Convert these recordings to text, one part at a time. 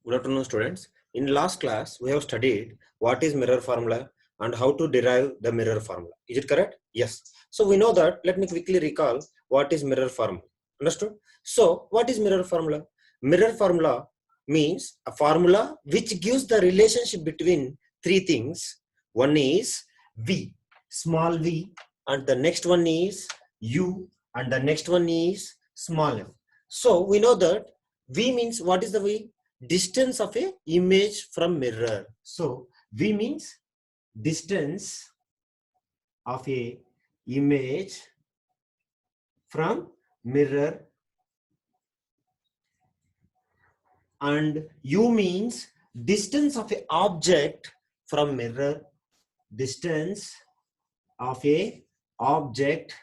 Good afternoon, students. In last class, we have studied what is mirror formula and how to derive the mirror formula. Is it correct? Yes. So we know that. Let me quickly recall what is mirror formula. Understood? So what is mirror formula? Mirror formula means a formula which gives the relationship between three things. One is V, small v, and the next one is U, and the next one is small f. So we know that V means what is the V? Distance of a image from mirror. So V means distance of a image from mirror, and U means distance of a object from mirror. Distance of a object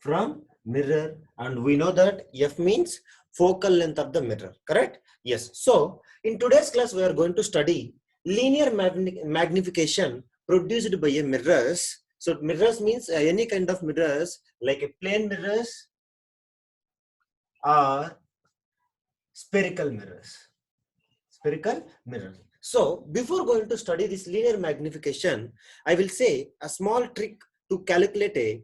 from mirror, and we know that F means focal length of the mirror. Correct? Yes. So in today's class, we are going to study linear magnification produced by a mirrors. So mirrors means any kind of mirrors, like a plane mirrors or spherical mirrors. Spherical mirrors. So before going to study this linear magnification, I will say a small trick to calculate a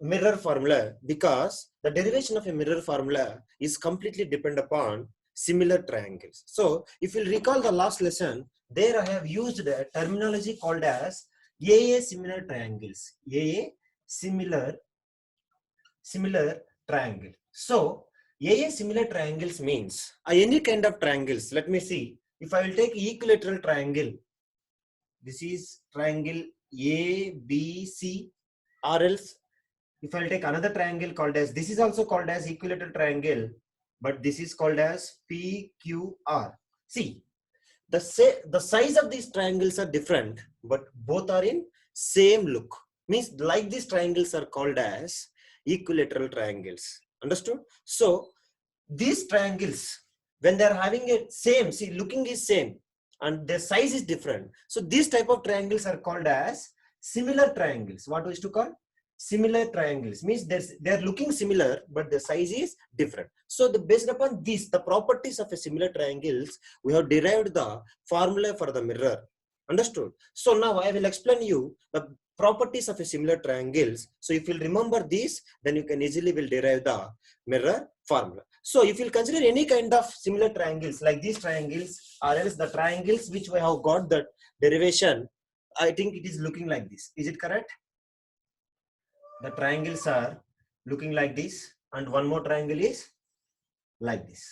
mirror formula, because the derivation of a mirror formula is completely depend upon similar triangles. So if you recall the last lesson, there I have used a terminology called as AA similar triangles. AA similar triangle. So AA similar triangles means any kind of triangles. Let me see. If I will take equilateral triangle, this is triangle ABC, or else if I'll take another triangle called as, this is also called as equilateral triangle, but this is called as PQR. See, the size of these triangles are different, but both are in same look. Means like these triangles are called as equilateral triangles. Understood? So these triangles, when they are having a same, see, looking is same and their size is different. So these type of triangles are called as similar triangles. What we used to call? Similar triangles. Means they're looking similar, but the size is different. So based upon this, the properties of a similar triangles, we have derived the formula for the mirror. Understood? So now I will explain you the properties of a similar triangles. So if you remember this, then you can easily will derive the mirror formula. So if you consider any kind of similar triangles like these triangles, or else the triangles which we have got the derivation, I think it is looking like this. Is it correct? The triangles are looking like this, and one more triangle is like this.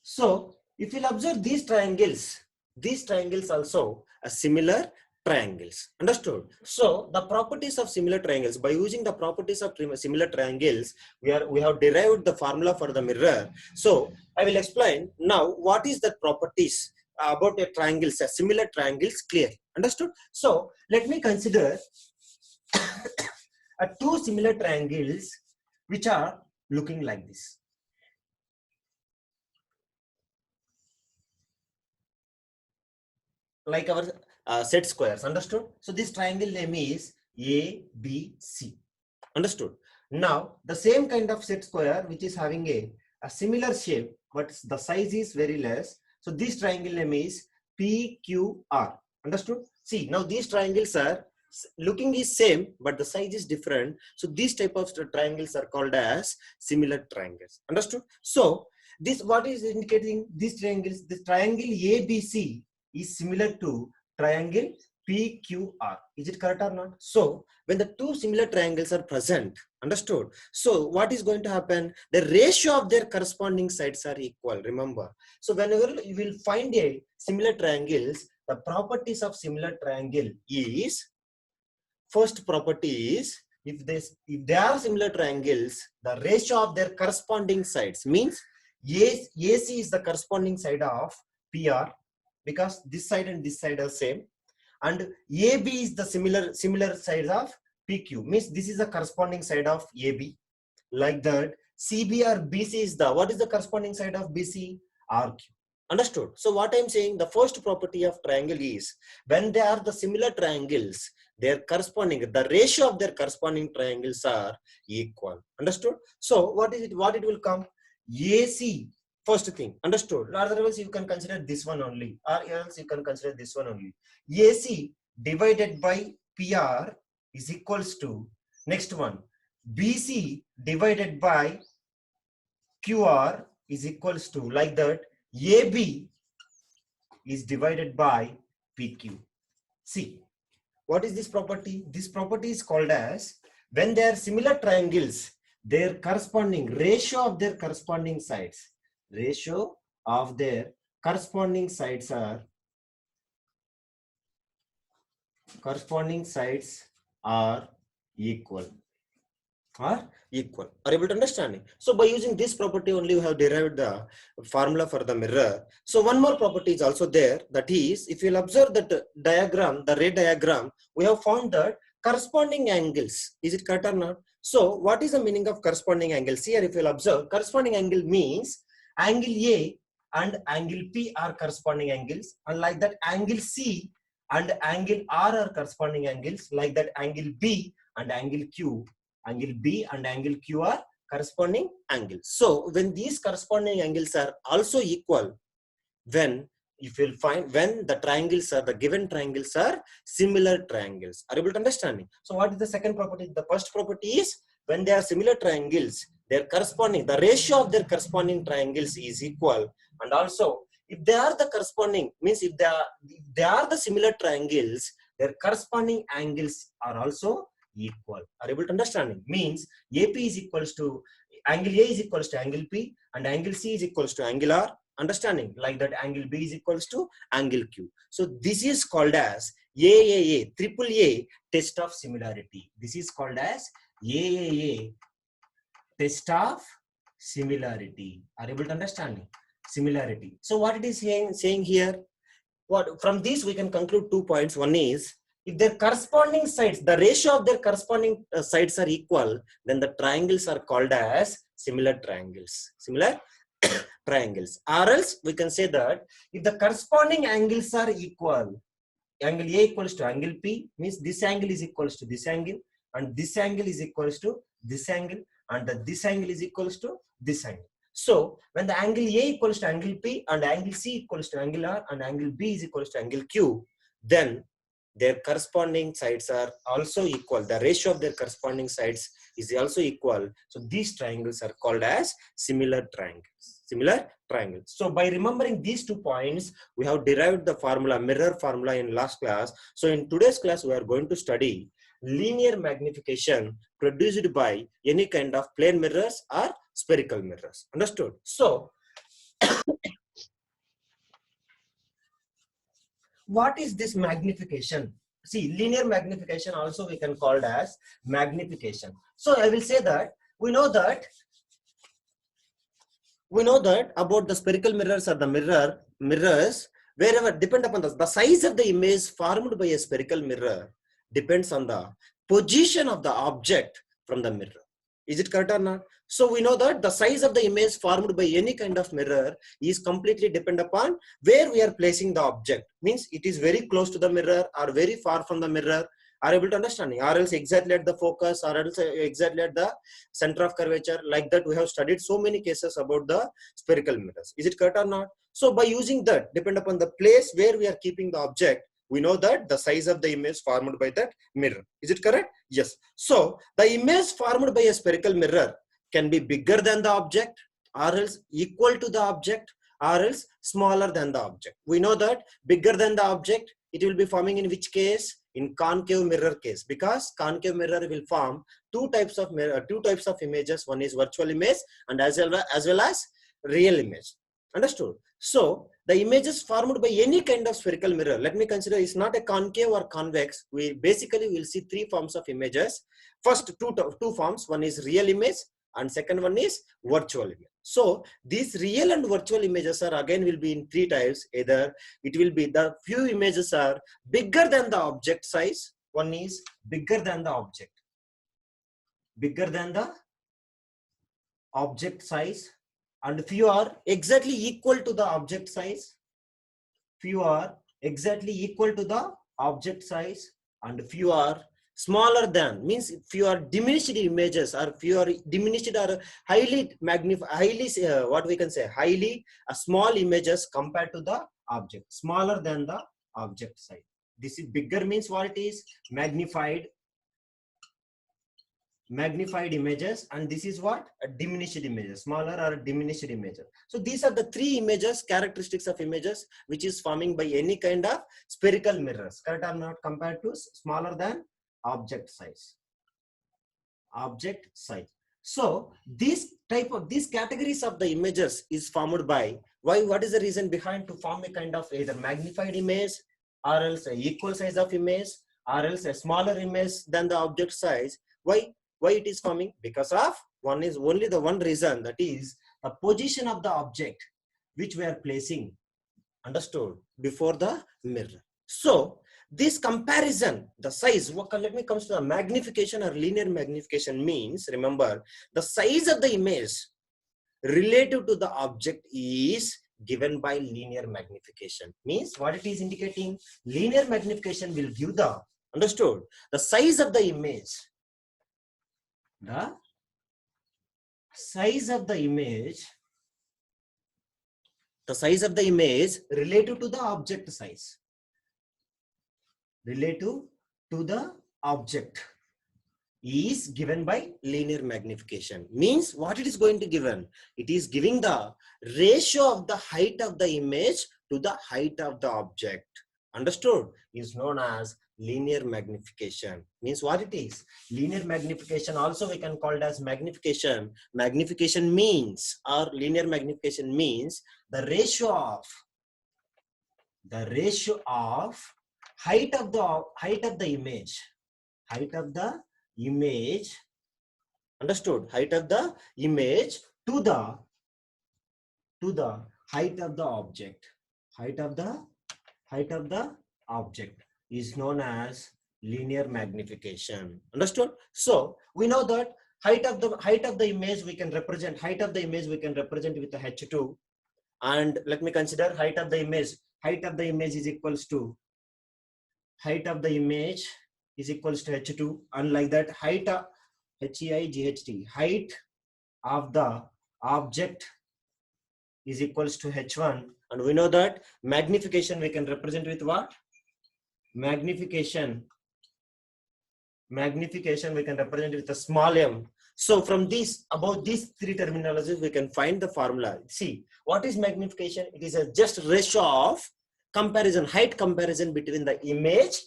So if you'll observe these triangles also are similar triangles. Understood? So the properties of similar triangles, by using the properties of similar triangles, we have derived the formula for the mirror. So I will explain now what is the properties about a triangles, a similar triangles clearly. Understood? So let me consider two similar triangles which are looking like this. Like our set squares. Understood? So this triangle name is ABC. Understood? Now the same kind of set square which is having a similar shape, but the size is very less. So this triangle name is PQR. Understood? See, now these triangles are looking is same, but the size is different. So these type of triangles are called as similar triangles. Understood? So this, what is indicating these triangles? This triangle ABC is similar to triangle PQR. Is it correct or not? So when the two similar triangles are present, understood? So what is going to happen? The ratio of their corresponding sides are equal. Remember. So whenever you will find a similar triangles, the properties of similar triangle is, first property is, if they are similar triangles, the ratio of their corresponding sides means AC is the corresponding side of PR, because this side and this side are same, and AB is the similar sides of PQ, means this is the corresponding side of AB. Like that, CB or BC is the, what is the corresponding side of BC? RQ. Understood? So what I'm saying, the first property of triangle is, when they are the similar triangles, their corresponding, the ratio of their corresponding triangles are equal. Understood? So what is it? What it will come? AC First thing, understood? Otherwise, you can consider this one only, or else you can consider this one only. AC divided by PR is equals to, next one, BC divided by QR is equals to, like that, AB is divided by PQ. See, what is this property? This property is called as, when they are similar triangles, their corresponding ratio of their corresponding sides, ratio of their corresponding sides are equal. Are equal. Are able to understand it? So by using this property only, we have derived the formula for the mirror. So one more property is also there. That is, if you'll observe that diagram, the ray diagram, we have found that corresponding angles. Is it correct or not? So what is the meaning of corresponding angles? Here, if you'll observe, corresponding angle means angle A and angle P are corresponding angles, and like that angle C and angle R are corresponding angles, like that angle B and angle Q. Angle B and angle Q are corresponding angles. So when these corresponding angles are also equal, when if you'll find when the triangles are, the given triangles are similar triangles. Are you able to understand me? So what is the second property? The first property is, when they are similar triangles, their corresponding, the ratio of their corresponding triangles is equal. And also, if they are the corresponding, means if they are the similar triangles, their corresponding angles are also equal. Are able to understand it? Means AP is equals to, angle A is equals to angle P, and angle C is equals to angle R. Understanding? Like that angle B is equals to angle Q. So this is called as AAA, triple A test of similarity. This is called as AAA test of similarity. Are able to understand me? Similarity. So what it is saying here? What from this we can conclude 2 points. One is, if their corresponding sides, the ratio of their corresponding sides are equal, then the triangles are called as similar triangles. Similar triangles. Or else we can say that if the corresponding angles are equal, angle A equals to angle P, means this angle is equals to this angle, and this angle is equals to this angle, and this angle is equals to this angle. So when the angle A equals to angle P and angle C equals to angle R and angle B is equals to angle Q, then their corresponding sides are also equal. The ratio of their corresponding sides is also equal. So these triangles are called as similar triangles. Similar triangles. So by remembering these 2 points, we have derived the formula, mirror formula, in last class. So in today's class, we are going to study linear magnification produced by any kind of plane mirrors or spherical mirrors. Understood? So what is this magnification? See, linear magnification also we can call it as magnification. So I will say that we know that about the spherical mirrors or the mirrors, wherever depend upon the size of the image formed by a spherical mirror depends on the position of the object from the mirror. Is it correct or not? So we know that the size of the image formed by any kind of mirror is completely depend upon where we are placing the object. Means it is very close to the mirror or very far from the mirror. Are able to understand? Or else exactly at the focus, or else exactly at the center of curvature. Like that, we have studied so many cases about the spherical mirrors. Is it correct or not? So by using that, depend upon the place where we are keeping the object, we know that the size of the image formed by that mirror. Is it correct? Yes. So the image formed by a spherical mirror can be bigger than the object, or else equal to the object, or else smaller than the object. We know that bigger than the object, it will be forming in which case? In concave mirror case, because concave mirror will form two types of images. One is virtual image and as well as real image. Understood? So the images formed by any kind of spherical mirror, let me consider, is not a concave or convex. We basically will see 3 forms of images. First two forms, one is real image and second one is virtual image. So these real and virtual images are again will be in 3 types. Either it will be the few images are bigger than the object size. One is bigger than the object. Bigger than the object size, and few are exactly equal to the object size. Few are exactly equal to the object size, and few are Smaller than means if you are diminished images, or if you are diminished or highly magnified, highly what we can say, highly small images compared to the object, smaller than the object size. This is bigger means what it is, magnified images, and this is what, a diminished images, smaller or diminished images. So these are the three images, characteristics of images which is forming by any kind of spherical mirrors, correct or not, compared to smaller than object size. So these categories of the images is formed by, what is the reason behind to form a kind of either magnified image, or else a equal size of image, or else a smaller image than the object size. Why it is forming? Because of only the one reason, that is the position of the object which we are placing, understood, before the mirror. So this comparison, the size, let me come to the magnification or linear magnification means, remember, the size of the image relative to the object is given by linear magnification. Means what it is indicating, linear magnification will give the, understood, the size of the image, the size of the image relative to the object size, relative to the object is given by linear magnification. Means what it is going to given, it is giving the ratio of the height of the image to the height of the object, understood, is known as linear magnification. Means what it is, linear magnification also we can call it as magnification. Magnification means, or linear magnification means, the ratio of height of the image, understood, height of the image to the height of the object, height of the object is known as linear magnification, understood. So we know that height of the image we can represent, with the h2, and let me consider height of the image is equals to h2, and like that height of height of the object is equals to h1, and we know that magnification we can represent with what, magnification we can represent with a small m. So from about these three terminologies we can find the formula. See, what is magnification? It is a just ratio of comparison, height comparison between the image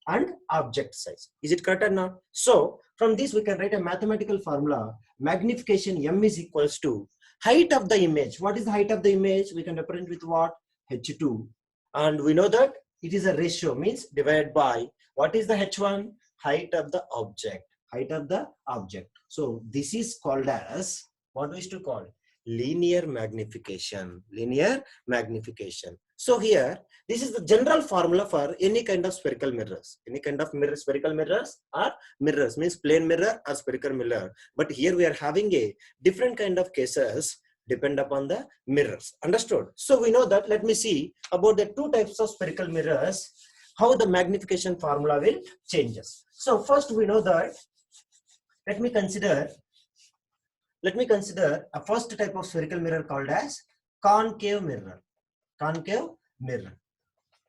and object size. Is it correct or not? So from this we can write a mathematical formula. Magnification m is equals to height of the image. What is the height of the image? We can represent with what, h2, and we know that it is a ratio, means divided by what is the h1, height of the object. So this is called as, what we used to call, linear magnification. So here, this is the general formula for any kind of spherical mirrors. Spherical mirrors or mirrors, means plane mirror or spherical mirror. But here we are having a different kind of cases depend upon the mirrors, understood. So we know that, let me see about the two types of spherical mirrors, how the magnification formula will changes. So first we know that, let me consider a first type of spherical mirror called as concave mirror.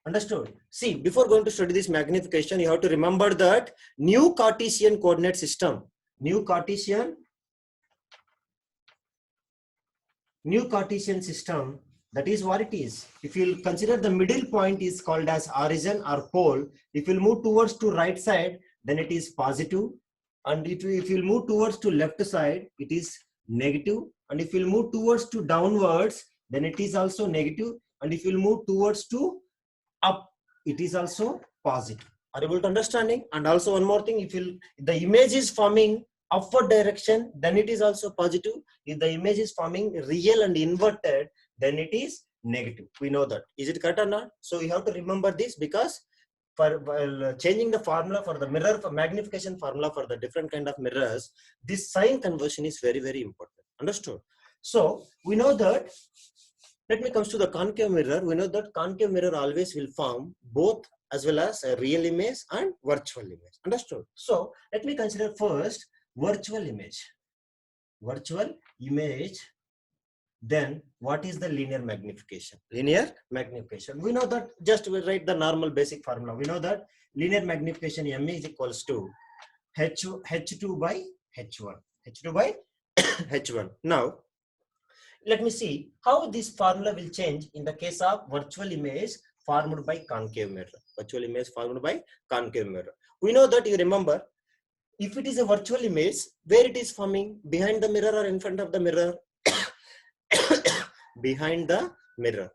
Understood. See, before going to study this magnification, you have to remember that new Cartesian coordinate system, new Cartesian system, that is what it is. If you consider the middle point is called as origin or pole, if you move towards to right side, then it is positive, and if you move towards to left side, it is negative, and if you move towards to downwards, then it is also negative, and if you move towards to up, it is also positive. Are you able to understanding? And also one more thing, if the image is forming upward direction, then it is also positive. If the image is forming real and inverted, then it is negative. We know that. Is it correct or not? So you have to remember this, because for changing the formula for the mirror, for magnification formula for the different kind of mirrors, this sign conversion is very, very important. Understood? So we know that, let me come to the concave mirror. We know that concave mirror always will form both as well as a real image and virtual image. Understood? So let me consider first virtual image. Virtual image. Then what is the linear magnification? Linear magnification. We know that, just we write the normal basic formula. We know that linear magnification M is equals to H2 by H1. H2 by H1. Now, let me see how this formula will change in the case of virtual image formed by concave mirror. Virtual image formed by concave mirror. We know that, you remember, if it is a virtual image, where it is forming? Behind the mirror or in front of the mirror? Behind the mirror.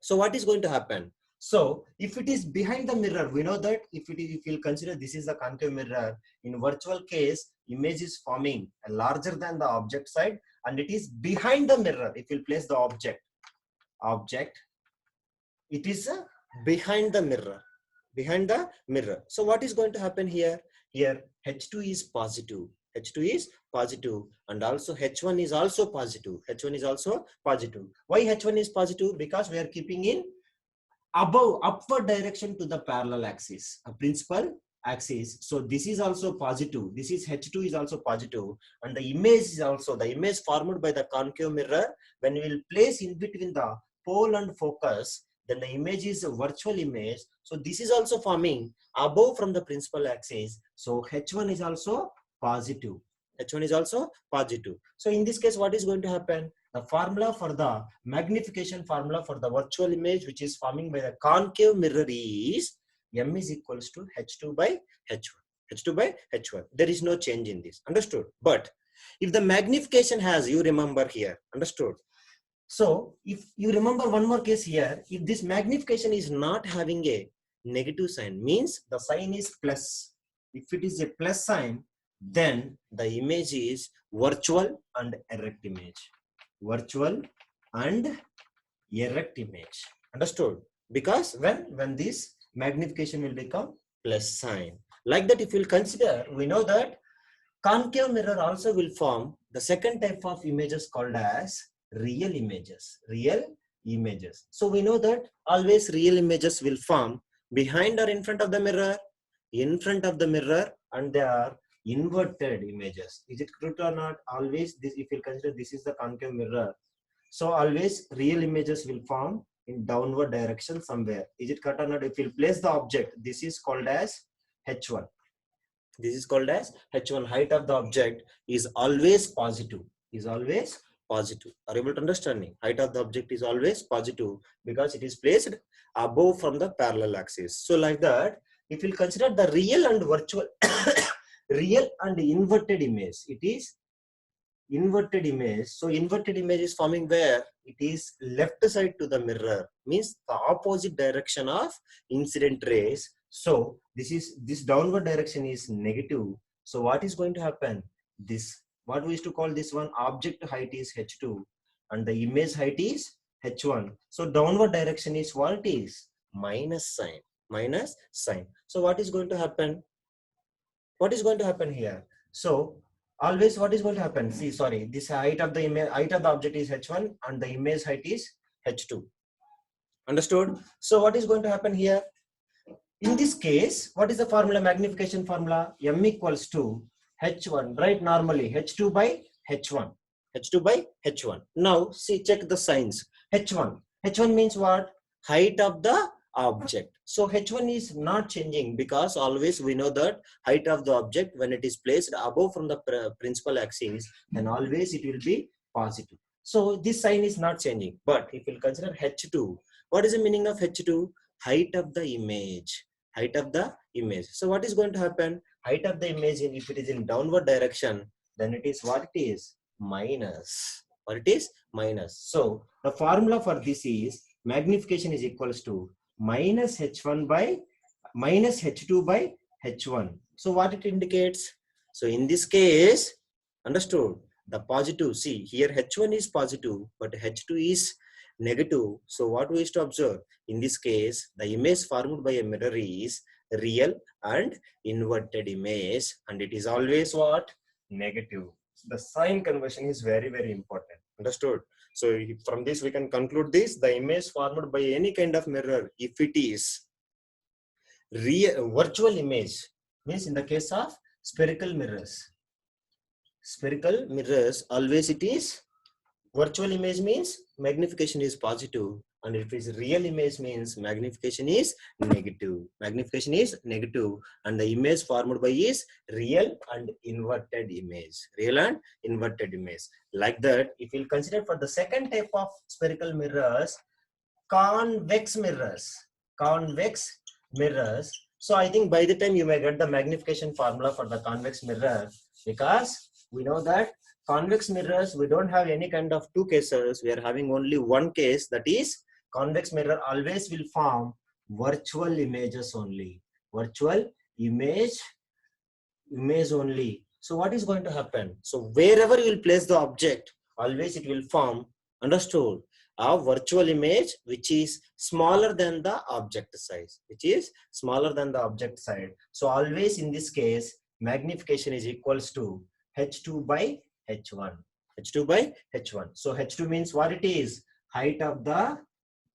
So what is going to happen? So if it is behind the mirror, we know that if you'll consider this is the concave mirror, in virtual case, image is forming larger than the object side, and it is behind the mirror. If you place the object, it is behind the mirror. Behind the mirror. So what is going to happen here? Here H2 is positive. H2 is positive, and also H1 is also positive. H1 is also positive. Why H1 is positive? Because we are keeping in upward direction to the parallel axis, a principal axis. So this is also positive. This is H2 is also positive, and the image is also the image formed by the concave mirror. When we will place in between the pole and focus, then the image is a virtual image. So this is also forming above from the principal axis. So H1 is also positive. H1 is also positive. So in this case, what is going to happen? The formula for the magnification formula for the virtual image, which is forming by the concave mirror, is M is equals to H2 by H1. H2 by H1. There is no change in this. Understood? But if the magnification has, you remember here. Understood? So if you remember one more case here, if this magnification is not having a negative sign, means the sign is plus. If it is a plus sign, then the image is virtual and erect image. Virtual and erect image. Understood? Because when this magnification will become plus sign. Like that, if you will consider, we know that concave mirror also will form the second type of images called as real images. Real images. So we know that always real images will form behind or in front of the mirror. In front of the mirror, and they are inverted images. Is it correct or not? Always this, if you consider this is the concave mirror, so always real images will form in downward direction somewhere. Is it correct or not? If you place the object, this is called as H1. This is called as H1. Height of the object is always positive. Is always positive. Are you able to understand me? Height of the object is always positive because it is placed above from the parallel axis. So like that, if you consider the real and virtual, real and inverted image, it is inverted image. So inverted image is forming where it is left side to the mirror, means the opposite direction of incident rays. So this downward direction is negative. So what is going to happen? This, what we used to call this one, object height is H2 and the image height is H1. So downward direction is what is? Minus sign. Minus sign. So what is going to happen? What is going to happen here? So always what is going to happen? See, sorry, this height of the image, height of the object is H1 and the image height is H2. Understood? So what is going to happen here? In this case, what is the formula, magnification formula? M equals to H1, right? Normally H2 by H1. H2 by H1. Now see, check the signs. H1. H1 means what? Height of the object. So H1 is not changing because always we know that height of the object, when it is placed above from the principal axis, then always it will be positive. So this sign is not changing. But if you consider H2, what is the meaning of H2? Height of the image. Height of the image. So what is going to happen? Height of the image, if it is in downward direction, then it is what it is? Minus. Or it is minus. So the formula for this is magnification is equals to minus H1 by minus H2 by H1. So what it indicates? So in this case, understood, the positive, see here H1 is positive, but H2 is negative. So what we used to observe? In this case, the image formed by a mirror is real and inverted image, and it is always what? Negative. The sign conversion is very, very important. Understood? So from this we can conclude this, the image formed by any kind of mirror, if it is virtual image means in the case of spherical mirrors always it is virtual image means magnification is positive, and if it is real image means magnification is negative. Magnification is negative, and the image formed by is real and inverted image. Real and inverted image. Like that, if we'll consider for the second type of spherical mirrors, convex mirrors. Convex mirrors. So I think by the time you may get the magnification formula for the convex mirror, because we know that convex mirrors, we don't have any kind of two cases. We are having only one case, that is convex mirror always will form virtual images only. Virtual image only. So what is going to happen? So wherever you will place the object, always it will form, understood, a virtual image which is smaller than the object size, So always in this case, magnification is equals to H2 by H1. H2 by H1. So H2 means what it is? Height of the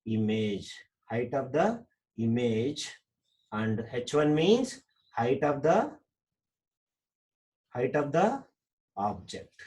image. Height of the image. And H1 means height of the object.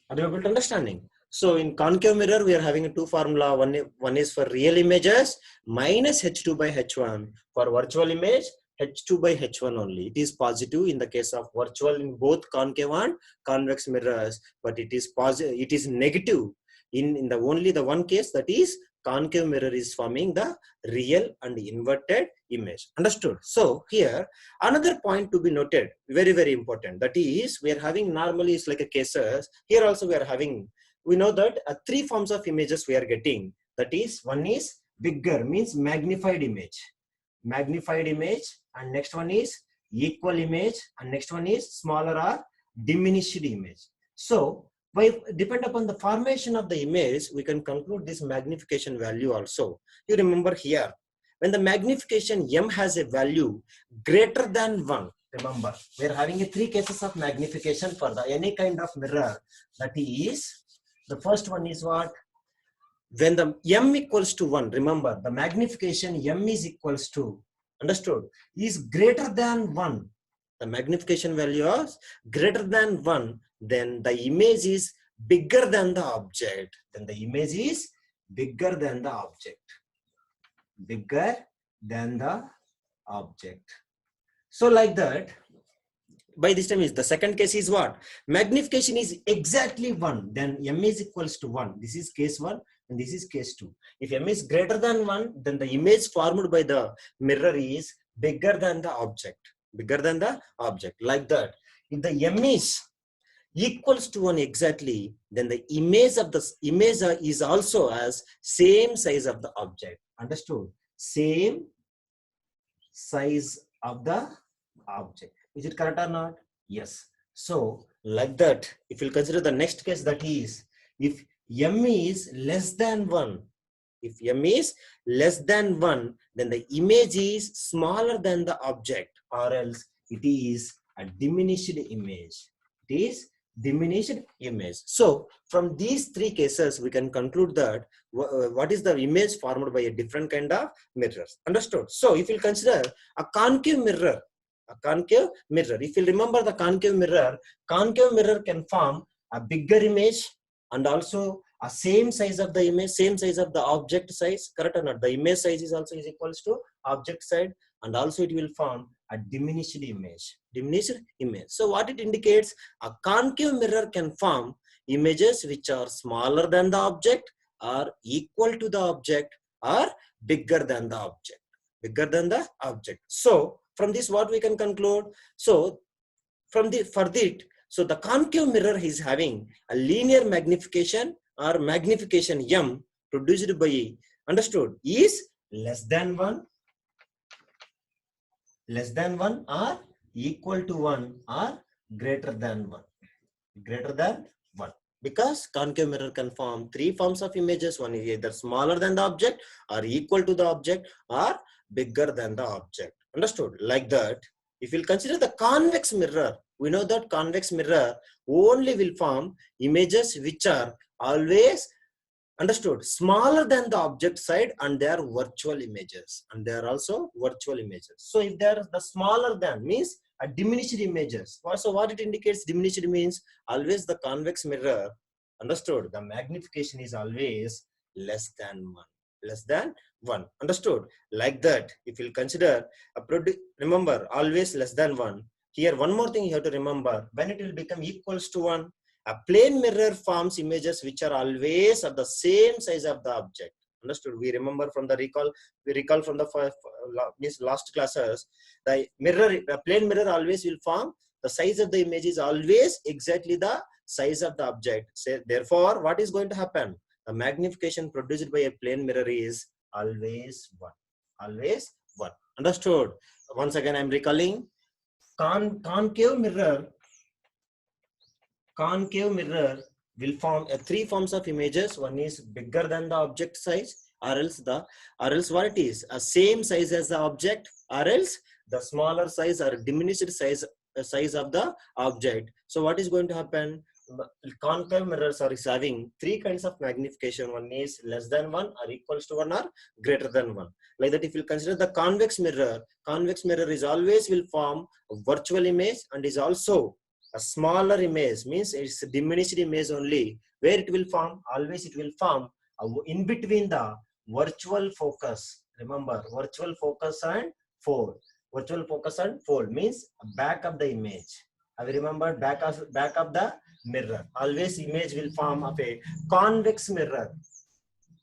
Are you able to understanding? So in concave mirror, we are having a two formula. One is for real images minus H2 by H1. For virtual image, H2 by H1 only. It is positive in the case of virtual in both concave and convex mirrors, but it is positive. It is negative in the only the one case, that is concave mirror is forming the real and inverted image. Understood? So here another point to be noted, very, very important, that is we are having normally is like a cases. Here also we are having, we know that three forms of images we are getting. That is, one is bigger means magnified image, and next one is equal image, and next one is smaller or diminished image. So by depend upon the formation of the image, we can conclude this magnification value also. You remember here, when the magnification m has a value greater than 1, remember we are having three cases of magnification for the any kind of mirror. That is, the first one is what? When the m equals to 1, remember the magnification m is equals to, understood, is greater than 1. The magnification value is greater than 1, then the image is bigger than the object. Bigger than the object. So like that, by this time is the second case is what? Magnification is exactly 1, then m is equals to 1. This is case 1 and this is case 2. If m is greater than 1, then the image formed by the mirror is bigger than the object. Like that. If the m is equals to 1 exactly, then the image of the image is also as same size of the object. Understood? Same size of the object. Is it correct or not? Yes. So like that, if you consider the next case, that is if m is less than 1, then the image is smaller than the object, or else it is a diminished image. So from these three cases, we can conclude that what is the image formed by a different kind of mirrors. Understood? So if you consider a concave mirror, if you remember the concave mirror can form a bigger image and also a same size of the image, same size of the object size. Correct or not? The image size is also is equals to object size, and also it will form a diminished image. So what it indicates, a concave mirror can form images which are smaller than the object, or equal to the object, or bigger than the object. So from this, what we can conclude? So so the concave mirror is having a linear magnification or magnification m produced by, understood, is less than 1, or equal to 1, or greater than 1. Because concave mirror can form three forms of images. One is either smaller than the object, or equal to the object, or bigger than the object. Understood? Like that, if we'll consider the convex mirror, we know that convex mirror only will form images which are always, Understood? Smaller than the object side, and they are virtual images, and they are also virtual images. So if they are the smaller than means a diminished images. So what it indicates diminished means always the convex mirror. Understood? The magnification is always less than 1. Less than 1. Understood? Like that, if you consider a remember always less than 1. Here one more thing you have to remember, when it will become equals to 1, a plane mirror forms images which are always of the same size of the object. Understood? We remember from the we recall from the last classes, the plane mirror always will form the size of the image is always exactly the size of the object. So, therefore, what is going to happen? The magnification produced by a plane mirror is always 1. Always 1. Understood? Once again, I am recalling concave mirror will form 3 forms of images. One is bigger than the object size, or else what it is, a same size as the object, or else the smaller size or diminished size of the object. So what is going to happen? Concave mirrors are having 3 kinds of magnification. One is less than 1, or equals to 1, or greater than 1. Like that, if you consider the convex mirror is always will form a virtual image, and is also a smaller image, means it's a diminished image only. Where it will form? Always it will form in between the virtual focus. Remember, virtual focus and fold. Virtual focus and fold means back of the image. Have you remembered back of the mirror? Always image will form of a convex mirror.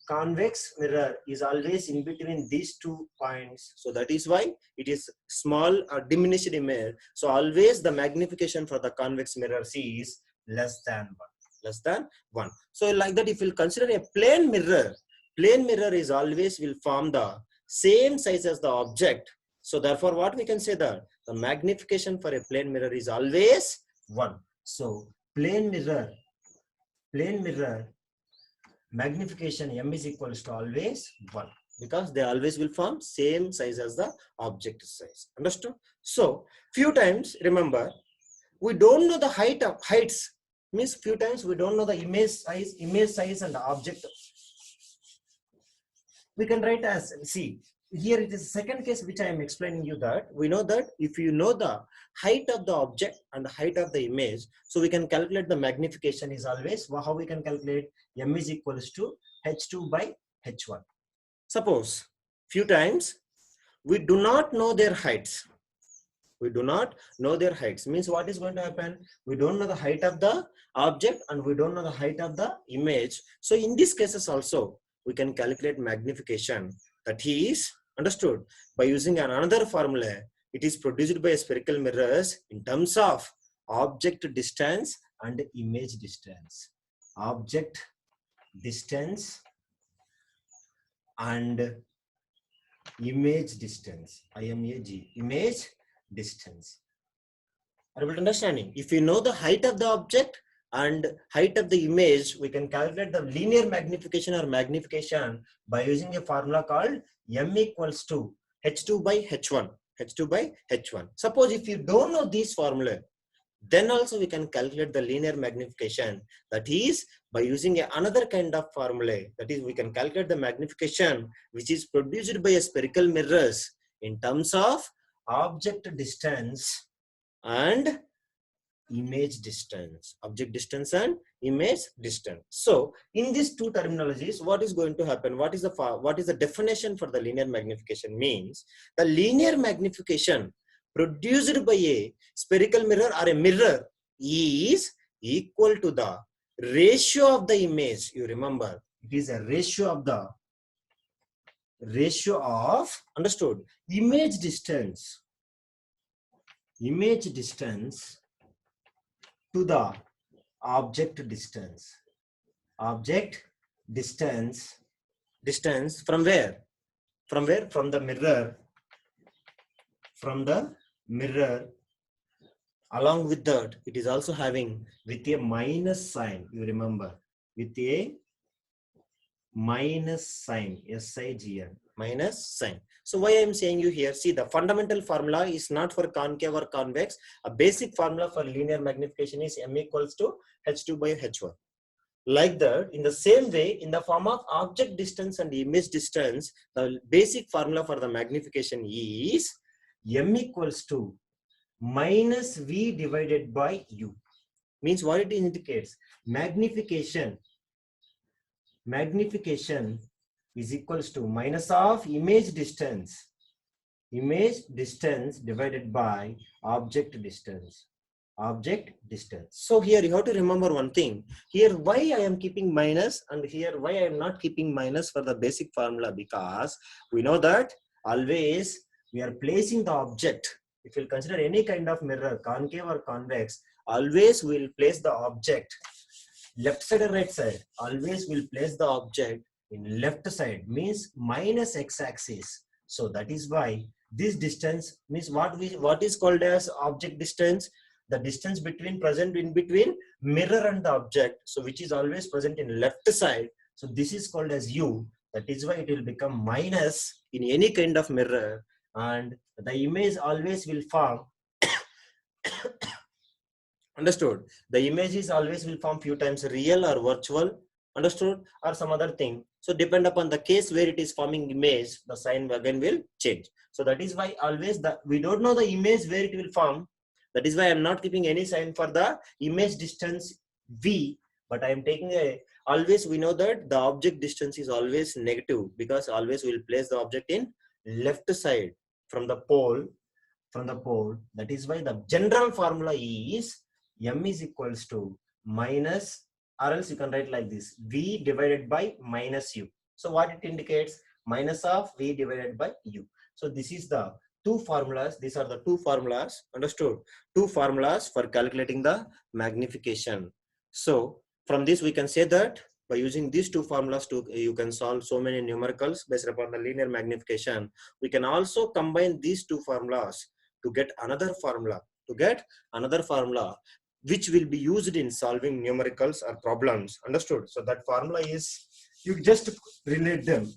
Convex mirror is always in between these 2 points. So that is why it is small or diminished image. So always the magnification for the convex mirror is less than 1. Less than 1. So like that, if you consider a plane mirror is always will form the same size as the object. So therefore, what we can say that the magnification for a plane mirror is always 1. So plane mirror magnification m is equals to always 1, because they always will form same size as the object size. Understood? So few times, remember, we don't know the heights, means few times we don't know the image size and the object. We can write as, see, here it is the second case which I am explaining you, that we know that if you know the height of the object and the height of the image, so we can calculate the magnification is always, how we can calculate? M is equals to H2 by H1. Suppose few times we do not know their heights. We do not know their heights, means what is going to happen? We don't know the height of the object and we don't know the height of the image. So in these cases also, we can calculate magnification. That is, understood, by using another formula. It is produced by spherical mirrors in terms of object distance and image distance. Object distance and image distance. IMAG, image distance. Are you understanding? If you know the height of the object and height of the image, we can calculate the linear magnification or magnification by using a formula called M equals to H2 by H1. H2 by H1. Suppose if you don't know this formula, then also we can calculate the linear magnification. That is by using another kind of formula. That is, we can calculate the magnification which is produced by a spherical mirrors in terms of object distance and image distance. Object distance and image distance. So in these 2 terminologies, what is going to happen? What is the definition for the linear magnification? Means the linear magnification produced by a spherical mirror or a mirror is equal to the ratio of the image. You remember, it is a ratio of understood, image distance to the object distance. Object distance from where? From the mirror. Along with that, it is also having with a minus sign. You remember, with a minus sign, SIGN, minus sign. So why I am saying you here, see, the fundamental formula is not for concave or convex. A basic formula for linear magnification is M equals to H2 by H1. Like that, in the same way, in the form of object distance and image distance, the basic formula for the magnification is m equals to minus v divided by u. Means what it indicates? Magnification is equals to minus of image distance divided by object distance. So here you have to remember one thing. Here why I am keeping minus and here why I am not keeping minus for the basic formula, because we know that always we are placing the object. If you consider any kind of mirror, concave or convex, always we will place the object left side or right side. Always will place the object in left side, means minus x-axis. So that is why this distance means what is called as object distance, the distance present in between mirror and the object, so which is always present in left side. So this is called as u. That is why it will become minus in any kind of mirror, and the image always will form understood, the images always will form few times real or virtual, understood, or some other thing. So depend upon the case where it is forming image, the sign again will change. So that is why always we don't know the image where it will form. That is why I am not keeping any sign for the image distance v, but I am taking always we know that the object distance is always negative, because always we will place the object in left side from the pole. That is why the general formula is m is equals to minus, or else you can write like this, v divided by minus u. So what it indicates? Minus of v divided by u. So this is the two formulas. These are the two formulas, understood? Two formulas for calculating the magnification. So from this we can say that by using these two formulas you can solve so many numericals based upon the linear magnification. We can also combine these two formulas to get another formula, which will be used in solving numericals or problems, understood? So that formula is, you just relate them,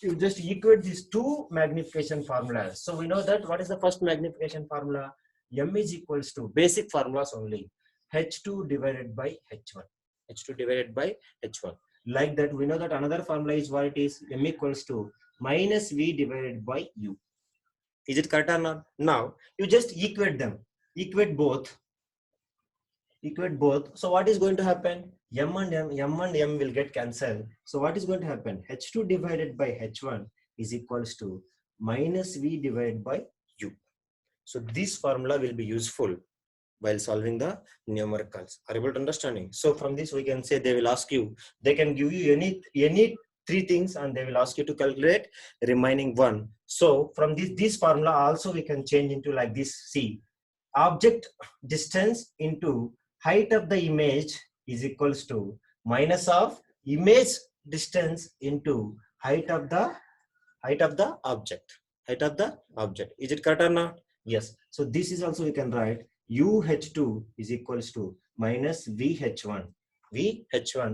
you just equate these two magnification formulas. So we know that what is the first magnification formula? M is equals to basic formulas only, h2 divided by h1. Like that, we know that another formula is what it is, m equals to minus v divided by u. Is it correct or not? Now you just equate them, equate both. So what is going to happen? M and M will get cancelled. So what is going to happen? H2 divided by H1 is equals to minus V divided by U. So this formula will be useful while solving the numericals. Are you able to understanding? So from this we can say they will ask you, they can give you any three things and they will ask you to calculate remaining one. So from this formula also we can change into like this. See, object distance into height of the image is equals to minus of image distance into height of the object. Is it correct or not? Yes. So this is also we can write UH2 is equals to minus VH1,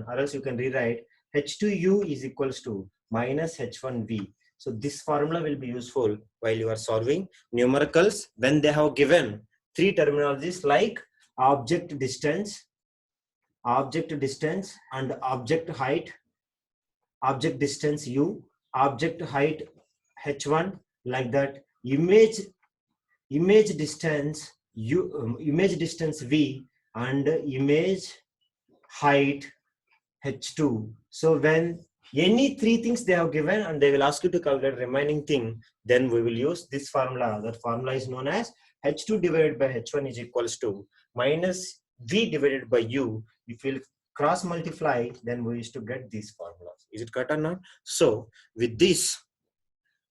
or else you can rewrite H2U is equals to minus H1V. So this formula will be useful while you are solving numericals when they have given three terminologies like object distance and object height, object distance U, object height H1, like that, image distance U, image distance V, and image height H2. So when any three things they have given and they will ask you to calculate remaining thing, then we will use this formula. That formula is known as H2 divided by H1 is equals to minus V divided by U. If we cross multiply, then we used to get these formulas. Is it correct or not? So with this,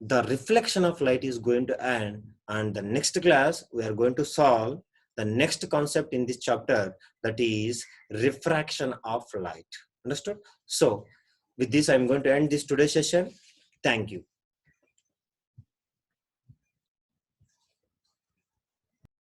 the reflection of light is going to end, and the next class we are going to solve the next concept in this chapter, that is refraction of light. Understood? So with this, I'm going to end this today's session. Thank you.